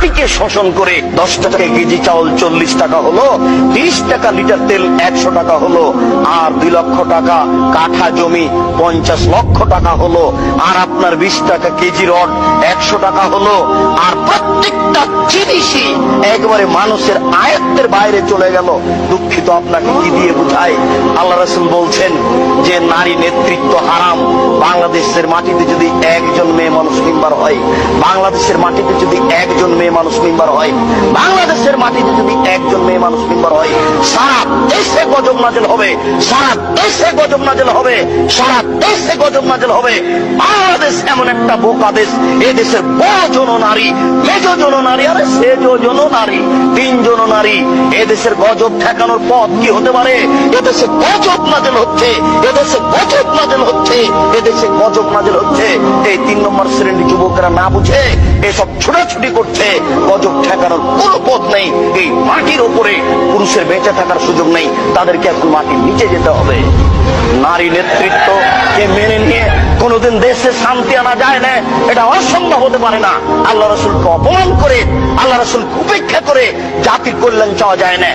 মাটিকে শোষণ করে 10 টাকা কেজি চাউল 40 টাকা হলো, 30 টাকা লিটার তেল 100 টাকা হলো, আর 2 লক্ষ টাকা কাঠা জমি 50 লক্ষ টাকা হলো, আর আপনার 20 টাকা কেজি রড 100 টাকা হলো, আর প্রত্যেকটা জিনিসই একেবারে মানুষের আয়ত্তের বাইরে চলে গেল। দুঃখিত, আপনাকে কি দিয়ে বুঝায়? আল্লাহ রাসূল বলছেন যে নারী নেতৃত্ব হারাম। বাংলাদেশের মাটিতে যদি একজন মেয়ে মানুষ মেম্বার হয়, বাংলাদেশের মাটিতে যদি একজন মেয়ে মানুষ মেম্বার হয়, বাংলাদেশের মাটিতে যদি একজন মেয়ে মানুষ মেম্বার হয়, সারা দেশে গজব নাযিল হবে, সারা দেশে গজব নাযিল হবে, সারা দেশে গজব নাযিল হবে। বাংলাদেশ এমন একটা বোকা দেশ, এ দেশের বড় জন নারী, মেজ জন নারী, আরে সেজ জন নারী, 3 জন নারী। এ দেশের গজব ঠেকানোর পথ কি হতে পারে? এদেশে গজব নাযিল হচ্ছে, এদেশে গজব নাযিল হচ্ছে, এদেশে গজব নাযিল হচ্ছে। এই 3 নম্বর শ্রেণীর যুবকরা না বুঝে এসব ছোটাছুটি করছে। গজব ঠেকানোর কোনো পথ নেই। এই মাটির উপরে পুরুষের বেঁচে থাকার সুযোগ নেই, তাদেরকে এখন মাটির নিচে যেতে হবে। নারী নেতৃত্ব কে মেনে নিয়ে কোনোদিন দেশে শান্তি আনা যায় না, এটা অসম্ভব হতে পারে না। আল্লাহ রাসূলকে অপমান করে, আল্লাহ রাসূলকে উপেক্ষা করে জাতির কল্যাণ চাওয়া যায় না।